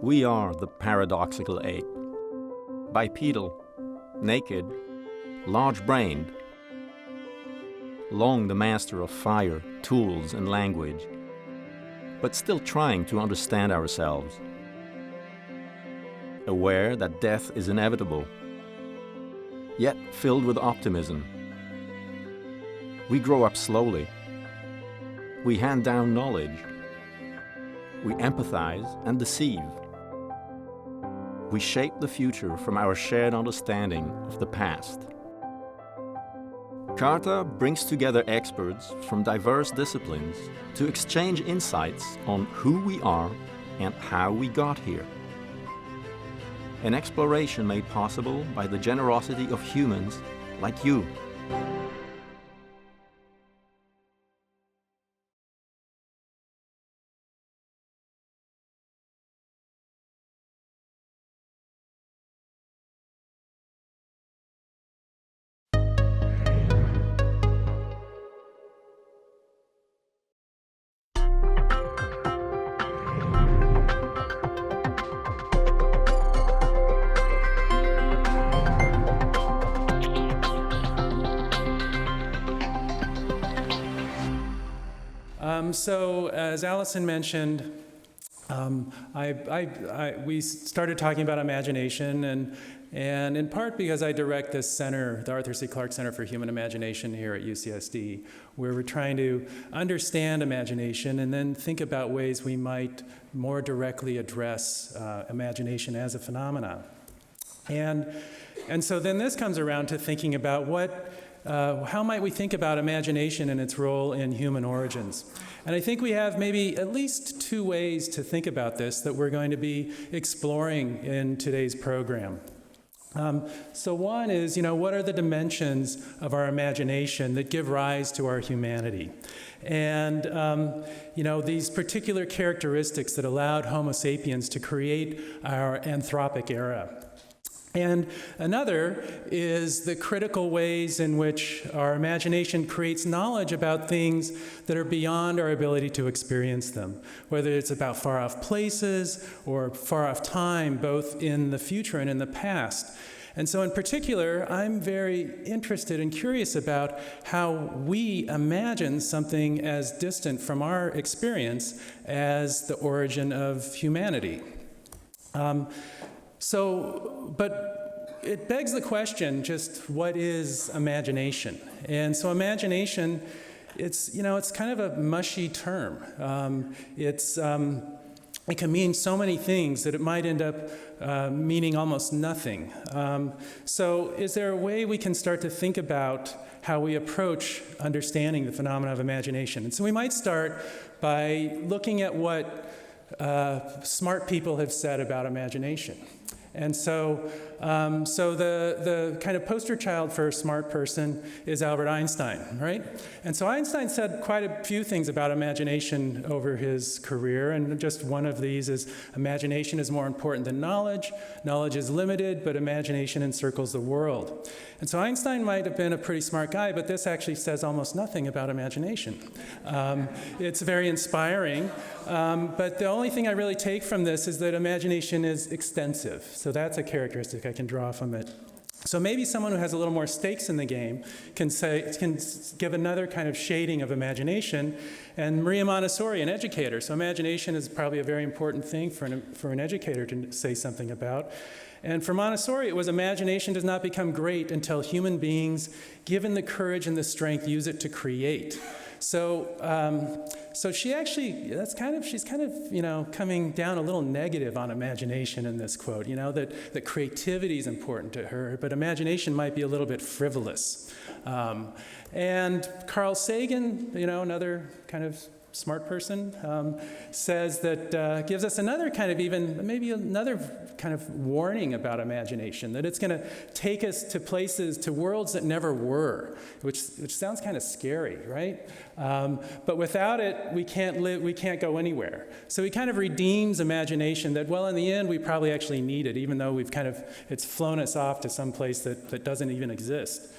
We are the paradoxical ape. Bipedal, naked, large-brained, long the master of fire, tools, and language, but still trying to understand ourselves. Aware that death is inevitable, yet filled with optimism. We grow up slowly. We hand down knowledge. We empathize and deceive. We shape the future from our shared understanding of the past. CARTA brings together experts from diverse disciplines to exchange insights on who we are and how we got here. An exploration made possible by the generosity of humans like you. So, as Allison mentioned, we started talking about imagination, and in part because I direct this center, the Arthur C. Clarke Center for Human Imagination here at UCSD, where we're trying to understand imagination and then think about ways we might more directly address imagination as a phenomenon. And so then this comes around to thinking about how might we think about imagination and its role in human origins? And I think we have maybe at least two ways to think about this that we're going to be exploring in today's program. So one is, what are the dimensions of our imagination that give rise to our humanity? And, these particular characteristics that allowed Homo sapiens to create our anthropic era. And another is the critical ways in which our imagination creates knowledge about things that are beyond our ability to experience them, whether it's about far-off places or far-off time, both in the future and in the past. And so in particular, I'm very interested and curious about how we imagine something as distant from our experience as the origin of humanity. But it begs the question, just what is imagination? And so imagination, it's kind of a mushy term. It can mean so many things that it might end up meaning almost nothing. So is there a way we can start to think about how we approach understanding the phenomena of imagination? And so we might start by looking at what smart people have said about imagination. And so the kind of poster child for a smart person is Albert Einstein, right? And so Einstein said quite a few things about imagination over his career, and just one of these is imagination is more important than knowledge. Knowledge is limited, but imagination encircles the world. And so Einstein might have been a pretty smart guy, but this actually says almost nothing about imagination. It's very inspiring, but the only thing I really take from this is that imagination is extensive. So that's a characteristic I can draw from it. So maybe someone who has a little more stakes in the game can give another kind of shading of imagination. And Maria Montessori, an educator. So imagination is probably a very important thing for an educator to say something about. And for Montessori, it was imagination does not become great until human beings, given the courage and the strength, use it to create. So she actually, she's kind of, coming down a little negative on imagination in this quote, that creativity is important to her, but imagination might be a little bit frivolous. And Carl Sagan, another kind of smart person, says that, gives us another kind of warning about imagination, that it's going to take us to places, to worlds that never were, which sounds kind of scary, right? But without it, we can't go anywhere. So he kind of redeems imagination that, well, in the end, we probably actually need it, even though it's flown us off to some place that doesn't even exist.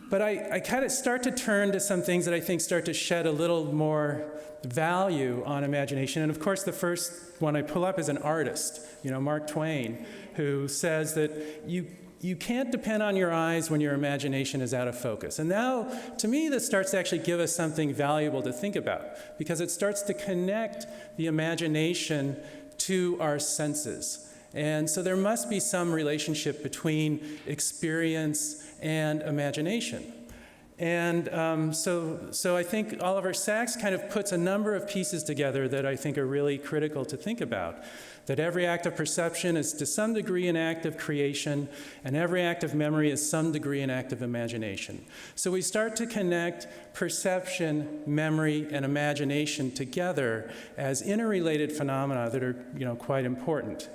But I kind of start to turn to some things that I think start to shed a little more value on imagination. And of course, the first one I pull up is an artist, Mark Twain, who says that you can't depend on your eyes when your imagination is out of focus. And now, to me, this starts to actually give us something valuable to think about, because it starts to connect the imagination to our senses. And so there must be some relationship between experience and imagination. And so I think Oliver Sacks kind of puts a number of pieces together that I think are really critical to think about. That every act of perception is to some degree an act of creation, and every act of memory is some degree an act of imagination. So we start to connect perception, memory, and imagination together as interrelated phenomena that are quite important.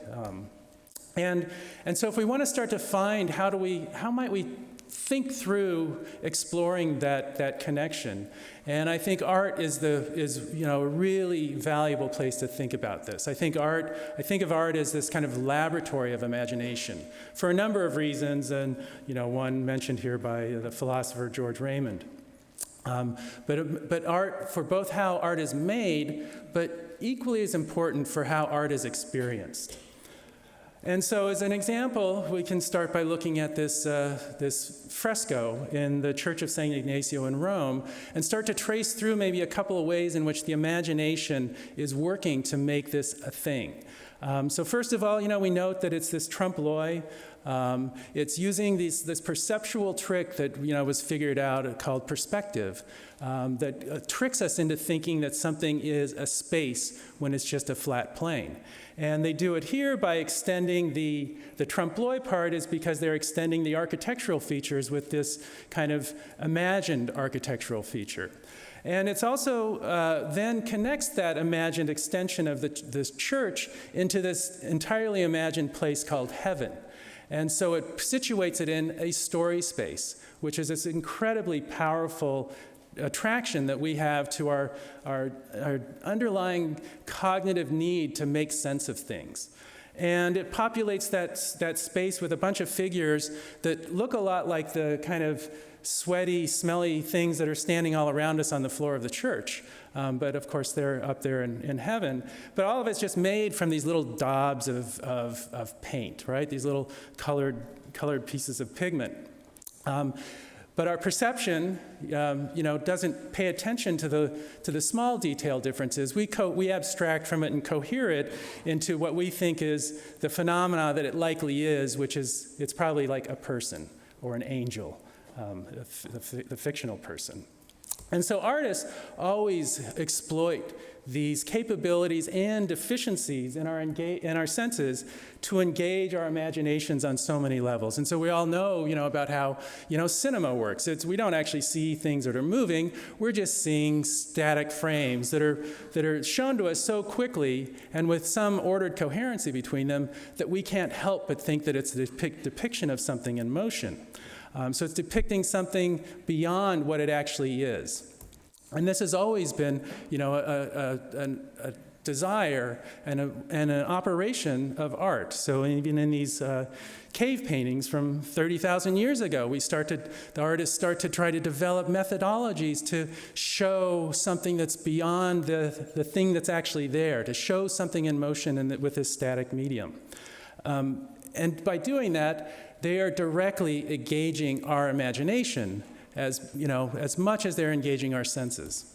And so if we want to start to find how might we think through exploring that connection. And I think art is a really valuable place to think about this. I think of art as this kind of laboratory of imagination for a number of reasons, and one mentioned here by the philosopher George Raymond. But art, for both how art is made, but equally as important for how art is experienced. And so as an example, we can start by looking at this fresco in the Church of St. Ignazio in Rome and start to trace through maybe a couple of ways in which the imagination is working to make this a thing. So first of all, we note that it's this trompe l'oeil. It's using this perceptual trick that was figured out called perspective, that tricks us into thinking that something is a space when it's just a flat plane. And they do it here by extending the trompe l'oeil part is because they're extending the architectural features with this kind of imagined architectural feature. And it's also then connects that imagined extension of this church into this entirely imagined place called heaven. And so it situates it in a story space, which is this incredibly powerful attraction that we have to our underlying cognitive need to make sense of things. And it populates that space with a bunch of figures that look a lot like the kind of sweaty, smelly things that are standing all around us on the floor of the church. But of course, they're up there in heaven. But all of it's just made from these little daubs of paint, right? These little colored pieces of pigment. But our perception, doesn't pay attention to the small detail differences. We abstract from it and cohere it into what we think is the phenomena that it likely is, which is it's probably like a person or an angel, the fictional person. And so artists always exploit these capabilities and deficiencies in our senses to engage our imaginations on so many levels. And so we all know, about how, cinema works. We don't actually see things that are moving. We're just seeing static frames that are shown to us so quickly and with some ordered coherency between them that we can't help but think that it's a depiction of something in motion. So it's depicting something beyond what it actually is. And this has always been, a desire and an operation of art. So even in these cave paintings from 30,000 years ago, the artists start to try to develop methodologies to show something that's beyond the thing that's actually there, to show something in motion and with this static medium. And by doing that, they are directly engaging our imagination as much as they're engaging our senses.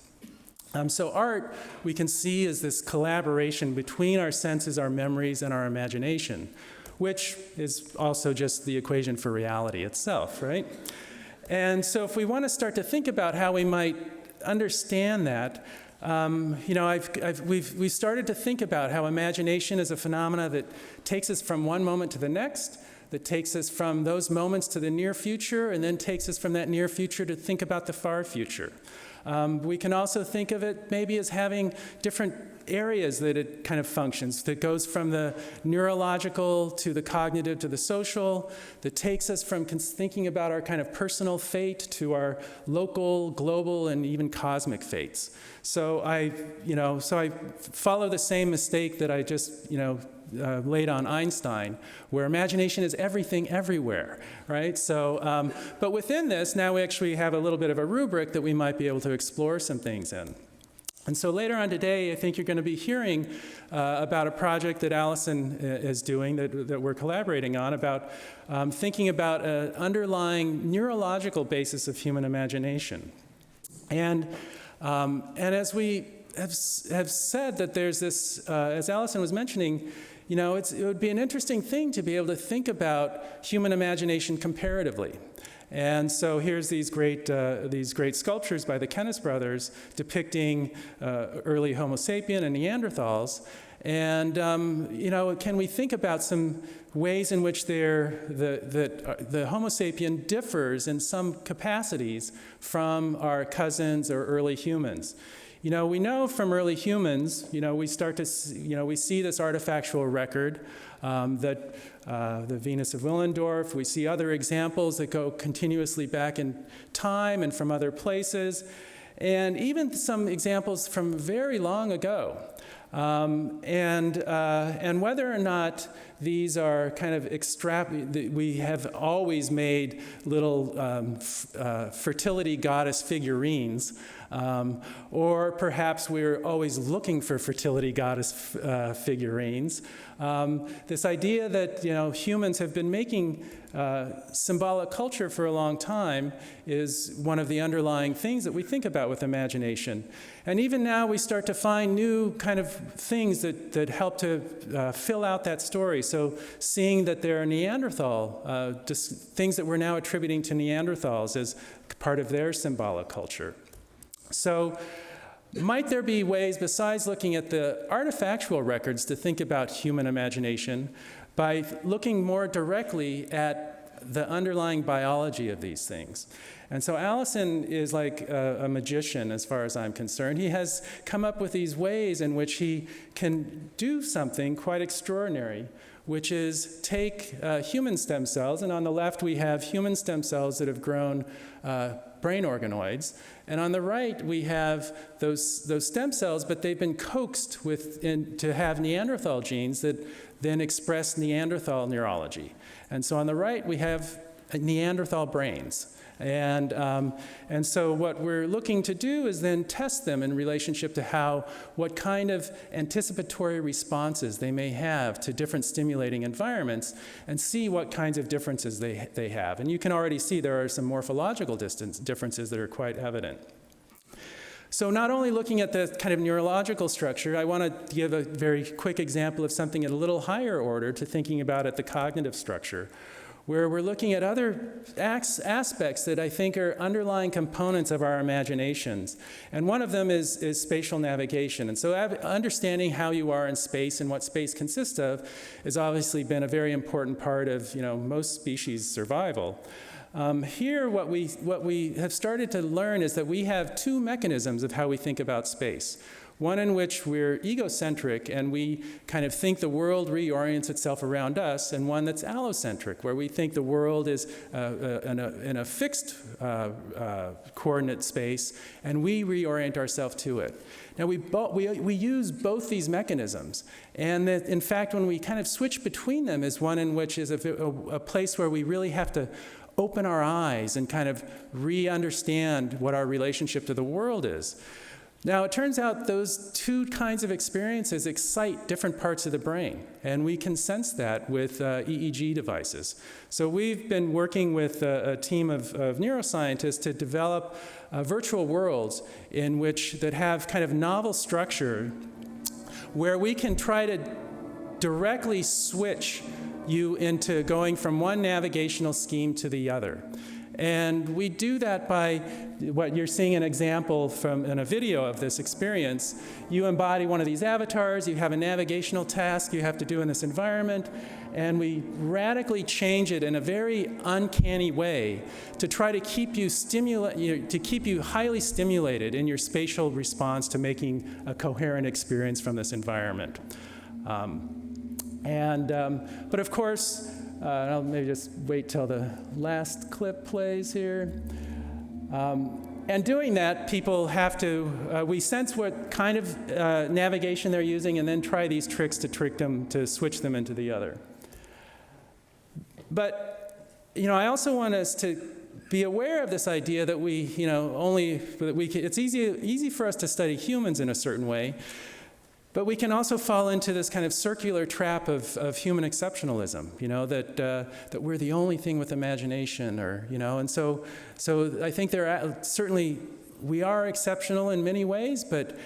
So art, we can see as this collaboration between our senses, our memories, and our imagination, which is also just the equation for reality itself, right? And so if we want to start to think about how we might understand that, we've started to think about how imagination is a phenomena that takes us from one moment to the next, that takes us from those moments to the near future, and then takes us from that near future to think about the far future. We can also think of it maybe as having different areas that it kind of functions, that goes from the neurological to the cognitive to the social, that takes us from thinking about our kind of personal fate to our local, global, and even cosmic fates. So I follow the same mistake that I just, laid on Einstein, where imagination is everything everywhere, right? So, but within this, now we actually have a little bit of a rubric that we might be able to explore some things in. And so later on today, I think you're going to be hearing about a project that Allison is doing, that we're collaborating on, about thinking about an underlying neurological basis of human imagination. And as we have said, that there's this, as Allison was mentioning, you know, it would be an interesting thing to be able to think about human imagination comparatively. And so here's these great sculptures by the Kennis brothers depicting early Homo sapien and Neanderthals. And you know, can we think about some ways in which the Homo sapien differs in some capacities from our cousins or early humans? You know, we know from early humans, you know, we start to, we see this artifactual record that the Venus of Willendorf. We see other examples that go continuously back in time and from other places, and even some examples from very long ago. And whether or not these are kind of we have always made little fertility goddess figurines, or perhaps we're always looking for fertility goddess figurines. This idea that, you know, humans have been making symbolic culture for a long time is one of the underlying things that we think about with imagination. And even now we start to find new kind of things that help to fill out that story. So seeing that there are Neanderthal, just things that we're now attributing to Neanderthals as part of their symbolic culture. So might there be ways, besides looking at the artifactual records, to think about human imagination by looking more directly at the underlying biology of these things? And so Allison is like a magician as far as I'm concerned. He has come up with these ways in which he can do something quite extraordinary, which is take human stem cells, and on the left we have human stem cells that have grown brain organoids, and on the right we have those stem cells, but they've been coaxed to have Neanderthal genes that then express Neanderthal neurology. And so on the right we have Neanderthal brains. And so what we're looking to do is then test them in relationship to what kind of anticipatory responses they may have to different stimulating environments, and see what kinds of differences they have. And you can already see there are some morphological differences that are quite evident. So not only looking at the kind of neurological structure, I want to give a very quick example of something at a little higher order to thinking about at the cognitive structure, where we're looking at other aspects that I think are underlying components of our imaginations. And one of them is spatial navigation. And so understanding how you are in space and what space consists of has obviously been a very important part of, you know, most species' survival. Here, what we have started to learn is that we have two mechanisms of how we think about space. One in which we're egocentric and we kind of think the world reorients itself around us, and one that's allocentric, where we think the world is in a fixed coordinate space, and we reorient ourselves to it. Now, we use both these mechanisms, and that, in fact, when we kind of switch between them is one in which is a place where we really have to open our eyes and kind of re-understand what our relationship to the world is. Now, it turns out those two kinds of experiences excite different parts of the brain, and we can sense that with EEG devices. So we've been working with a team of neuroscientists to develop virtual worlds that have kind of novel structure, where we can try to directly switch you into going from one navigational scheme to the other. And we do that by what you're seeing an example in a video of this experience. You embody one of these avatars, you have a navigational task you have to do in this environment, and we radically change it in a very uncanny way to try to keep you highly stimulated in your spatial response to making a coherent experience from this environment. But of course, I'll maybe just wait till the last clip plays here. And doing that, people have to, we sense what kind of navigation they're using and then try these tricks to trick them, to switch them into the other. But, I also want us to be aware of this idea that it's easy for us to study humans in a certain way, but we can also fall into this kind of circular trap of human exceptionalism, that we're the only thing with imagination, and so I think certainly we are exceptional in many ways, but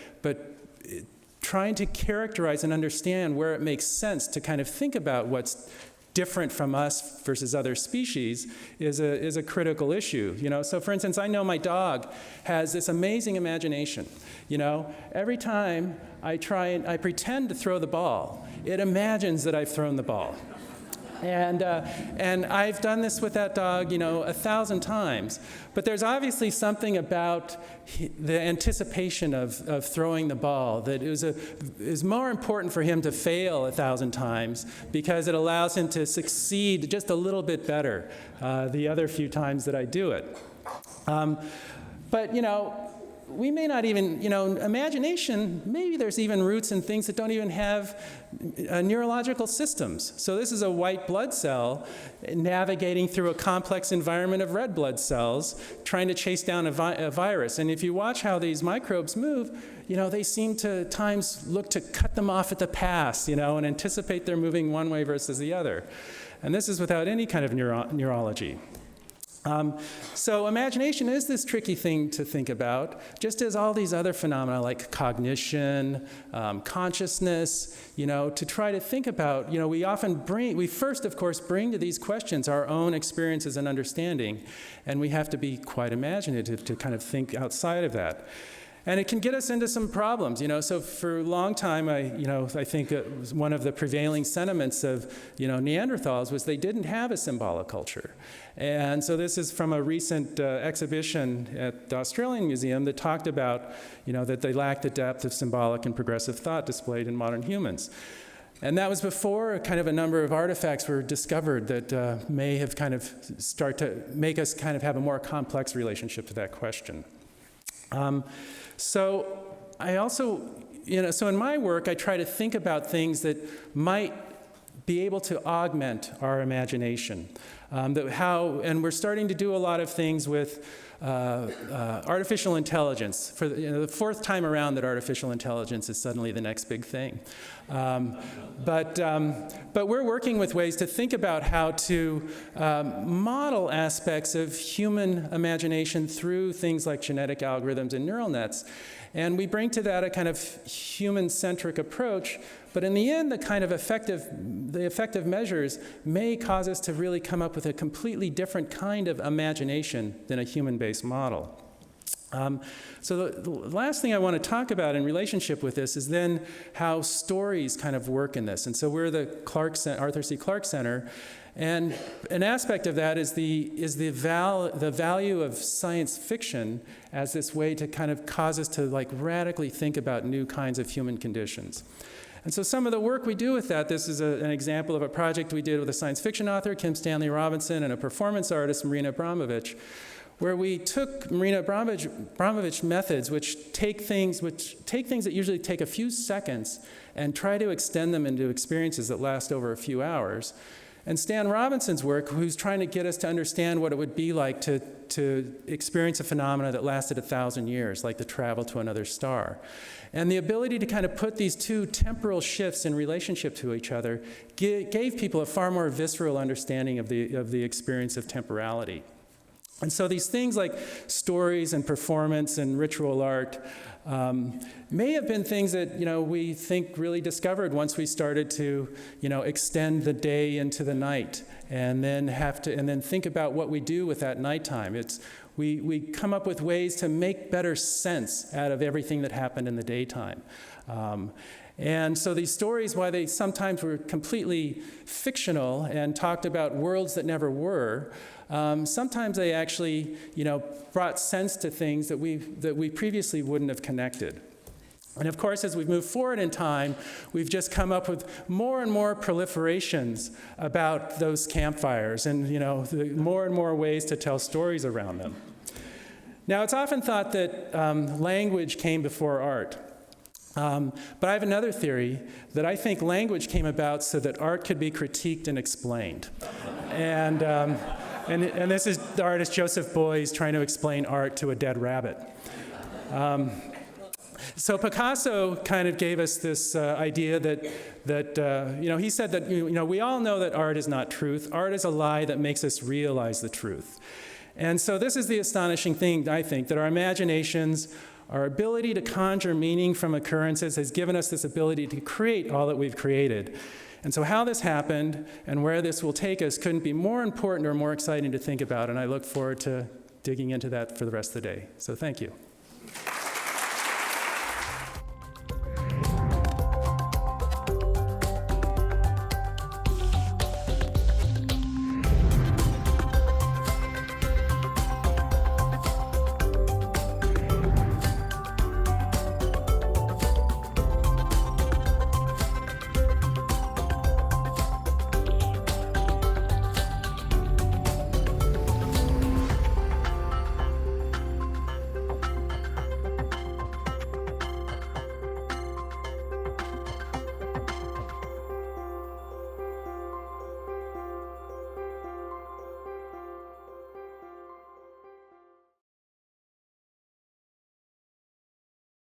trying to characterize and understand where it makes sense to kind of think about what's different from us versus other species is a critical issue. So for instance, I know my dog has this amazing imagination. Every time I pretend to throw the ball, it imagines that I've thrown the ball. And I've done this with that dog, 1,000 times. But there's obviously something about the anticipation of throwing the ball that is more important for him to fail 1,000 times because it allows him to succeed just a little bit better the other few times that I do it. But we may not even, imagination, maybe there's even roots in things that don't even have neurological systems. So this is a white blood cell navigating through a complex environment of red blood cells, trying to chase down a virus. And if you watch how these microbes move, they seem to at times look to cut them off at the pass, and anticipate they're moving one way versus the other. And this is without any kind of neurology. So imagination is this tricky thing to think about, just as all these other phenomena like cognition, consciousness, to try to think about, we first, of course, bring to these questions our own experiences and understanding, and we have to be quite imaginative to kind of think outside of that. And it can get us into some problems, So for a long time, I think it was one of the prevailing sentiments of, Neanderthals was they didn't have a symbolic culture. And so this is from a recent exhibition at the Australian Museum that talked about, that they lacked the depth of symbolic and progressive thought displayed in modern humans. And that was before kind of a number of artifacts were discovered that may have kind of start to make us kind of have a more complex relationship to that question. So I also, so in my work, I try to think about things that might be able to augment our imagination. And we're starting to do a lot of things with artificial intelligence. For the fourth time around that artificial intelligence is suddenly the next big thing. But we're working with ways to think about how to model aspects of human imagination through things like genetic algorithms and neural nets. And we bring to that a kind of human-centric approach, but in the end, the effective measures may cause us to really come up with a completely different kind of imagination than a human-based model. So the last thing I want to talk about in relationship with this is then how stories kind of work in this. And so we're the Arthur C. Clarke Center, and an aspect of that is the value of science fiction as this way to kind of cause us to radically think about new kinds of human conditions. And so some of the work we do with that, this is an example of a project we did with a science fiction author, Kim Stanley Robinson, and a performance artist, Marina Abramovich, where we took Marina Abramovich methods which take things that usually take a few seconds and try to extend them into experiences that last over a few hours. And Stan Robinson's work, who's trying to get us to understand what it would be like to experience a phenomena that lasted 1,000 years, like the travel to another star. And the ability to kind of put these two temporal shifts in relationship to each other gave people a far more visceral understanding of the experience of temporality. And so these things like stories and performance and ritual art may have been things that we think really discovered once we started to extend the day into the night, and then think about what we do with that nighttime. We come up with ways to make better sense out of everything that happened in the daytime. And so these stories, while they sometimes were completely fictional and talked about worlds that never were, sometimes they actually, brought sense to things that we previously wouldn't have connected. And of course, as we've moved forward in time, we've just come up with more and more proliferations about those campfires, and more and more ways to tell stories around them. Now, it's often thought that language came before art. But I have another theory that I think language came about so that art could be critiqued and explained. And this is the artist Joseph Beuys trying to explain art to a dead rabbit. So Picasso kind of gave us this idea that he said that we all know that art is not truth. Art is a lie that makes us realize the truth. And so this is the astonishing thing, I think, that our imaginations, our ability to conjure meaning from occurrences has given us this ability to create all that we've created. And so how this happened and where this will take us couldn't be more important or more exciting to think about, and I look forward to digging into that for the rest of the day. So thank you.